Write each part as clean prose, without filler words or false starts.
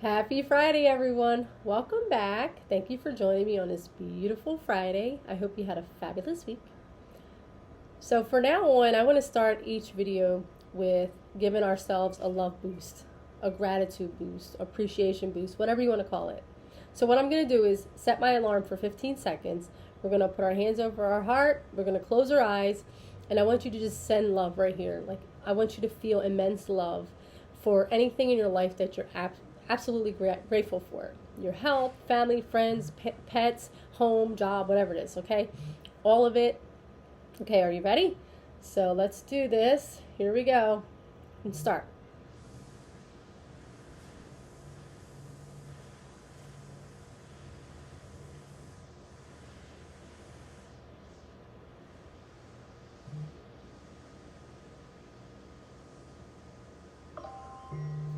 Happy Friday, everyone. Welcome back. Thank you for joining me on this beautiful Friday. I hope you had a fabulous week. So, for now on, I want to start each video with giving ourselves a love boost, a gratitude boost, appreciation boost, whatever you want to call it. So, what I'm going to do is set my alarm for 15 seconds. We're going to put our hands over our heart, we're going to close our eyes, and I want you to just send love right here. Like, I want you to feel immense love for anything in your life that you're absolutely grateful for. Your health, family, friends, pets, home, job, whatever it is, okay? All of it. Okay, are you ready? So let's do this. Here we go. And start.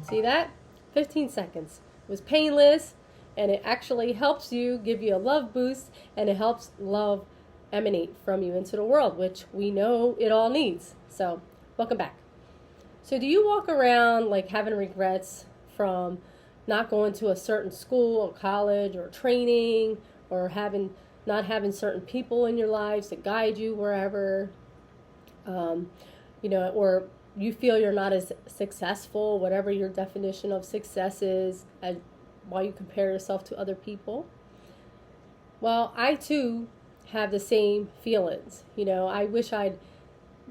See that? 15 seconds. It was painless, and it actually helps you, give you a love boost, and it helps love emanate from you into the world, which we know it all needs. So, welcome back. So, do you walk around like having regrets from not going to a certain school or college or training, or not having certain people in your lives to guide you wherever, um, or you feel you're not as successful, whatever your definition of success is, while you compare yourself to other people? Well, I too have the same feelings. I wish I'd,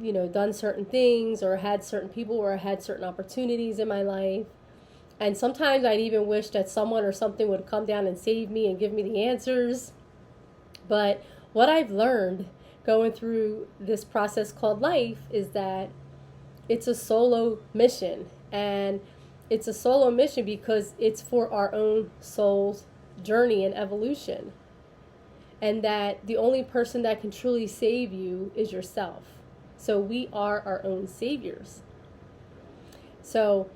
done certain things or had certain people or had certain opportunities in my life. And sometimes I'd even wish that someone or something would come down and save me and give me the answers. But what I've learned going through this process called life is that it's a solo mission. And it's a solo mission because it's for our own soul's journey and evolution. And that the only person that can truly save you is yourself. So we are our own saviors. So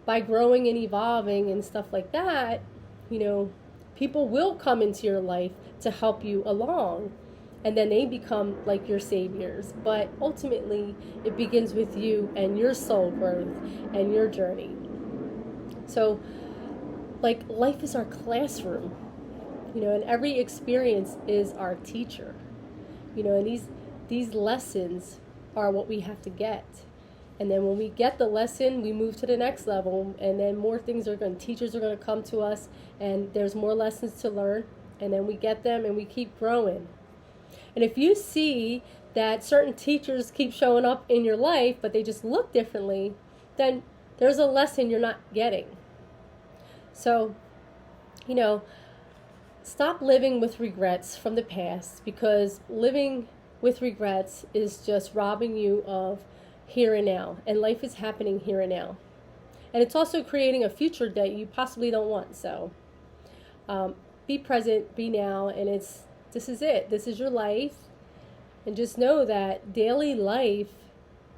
by growing and evolving and stuff like that, people will come into your life to help you along. And then they become like your saviors. But ultimately, it begins with you and your soul growth and your journey. So, like, life is our classroom, and every experience is our teacher, and these lessons are what we have to get. And then when we get the lesson, we move to the next level, and then teachers are going to come to us, and there's more lessons to learn, and then we get them and we keep growing. And if you see that certain teachers keep showing up in your life, but they just look differently, then there's a lesson you're not getting. So, stop living with regrets from the past, because living with regrets is just robbing you of here and now. And life is happening here and now. And it's also creating a future that you possibly don't want. So be present, be now, and this is it. This is your life. And just know that daily life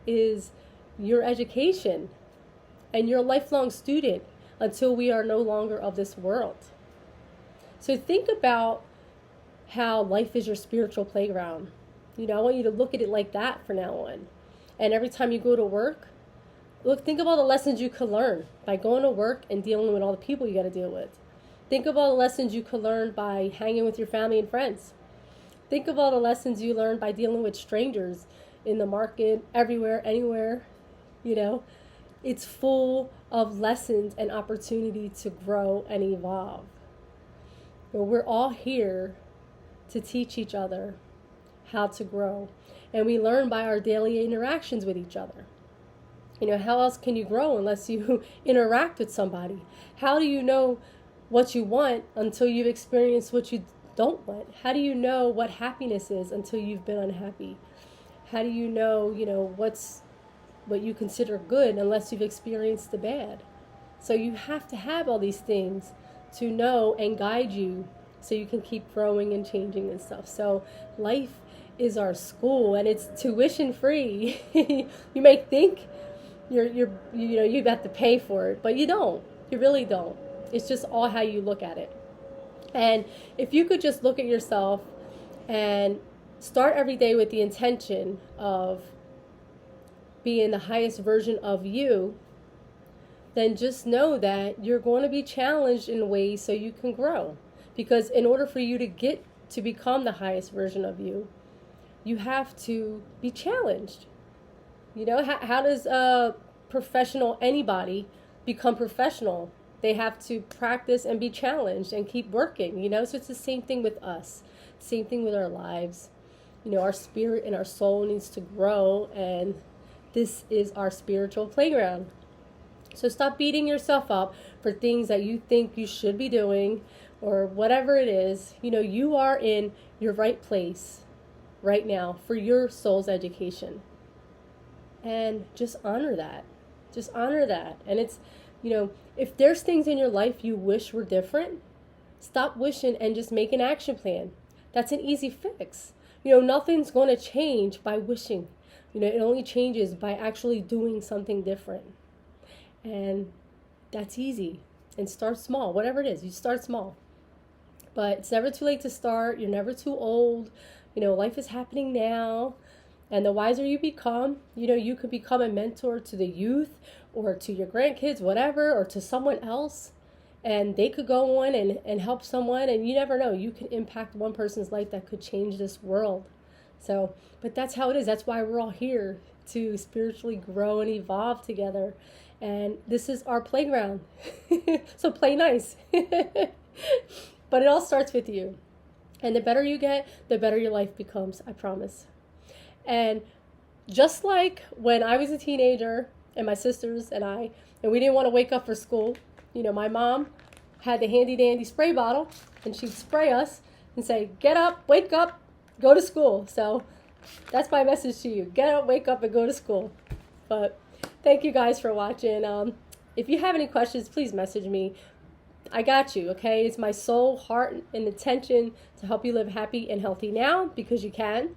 is your education, and you're a lifelong student until we are no longer of this world. So think about how life is your spiritual playground. I want you to look at it like that from now on. And every time you go to work, think of all the lessons you could learn by going to work and dealing with all the people you got to deal with. Think of all the lessons you could learn by hanging with your family and friends. Think of all the lessons you learned by dealing with strangers in the market, everywhere, anywhere. It's full of lessons and opportunity to grow and evolve. We're all here to teach each other how to grow. And we learn by our daily interactions with each other. How else can you grow unless you interact with somebody? How do you know what you want until you've experienced what you don't want? How do you know what happiness is until you've been unhappy? How do you know, what you consider good unless you've experienced the bad? So you have to have all these things to know and guide you so you can keep growing and changing and stuff. So life is our school, and it's tuition free. You may think you have to pay for it, but you don't. You really don't. It's just all how you look at it. And if you could just look at yourself and start every day with the intention of being the highest version of you, then just know that you're going to be challenged in ways so you can grow. Because in order for you to get to become the highest version of you, you have to be challenged. You know, how does a professional, anybody, become professional? They have to practice and be challenged and keep working, you know? So it's the same thing with us, same thing with our lives. You know, our spirit and our soul needs to grow, and this is our spiritual playground. So stop beating yourself up for things that you think you should be doing or whatever it is. You know, you are in your right place right now for your soul's education. And just honor that. Just honor that. And it's, you know, if there's things in your life you wish were different, stop wishing and just make an action plan. That's an easy fix. You know, nothing's going to change by wishing. You know, it only changes by actually doing something different. And that's easy. And start small, whatever it is, you start small. But it's never too late to start. You're never too old. You know, life is happening now. And the wiser you become, you know, you could become a mentor to the youth or to your grandkids, whatever, or to someone else. And they could go on and help someone. And you never know, you can impact one person's life that could change this world. So, but that's how it is. That's why we're all here, to spiritually grow and evolve together. And this is our playground. So play nice. But it all starts with you. And the better you get, the better your life becomes, I promise. And just like when I was a teenager and my sisters and I, and we didn't want to wake up for school, you know, my mom had the handy dandy spray bottle and she'd spray us and say, get up, wake up, go to school. So that's my message to you. Get up, wake up, and go to school. But thank you guys for watching. If you have any questions, please message me. I got you, okay? It's my soul, heart, and intention to help you live happy and healthy now, because you can.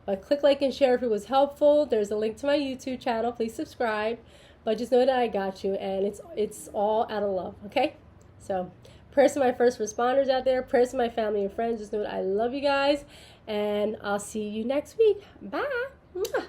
But click like and share if it was helpful. There's a link to my YouTube channel. Please subscribe. But just know that I got you, and it's all out of love, okay? So prayers to my first responders out there. Prayers to my family and friends. Just know that I love you guys, and I'll see you next week. Bye. Mwah.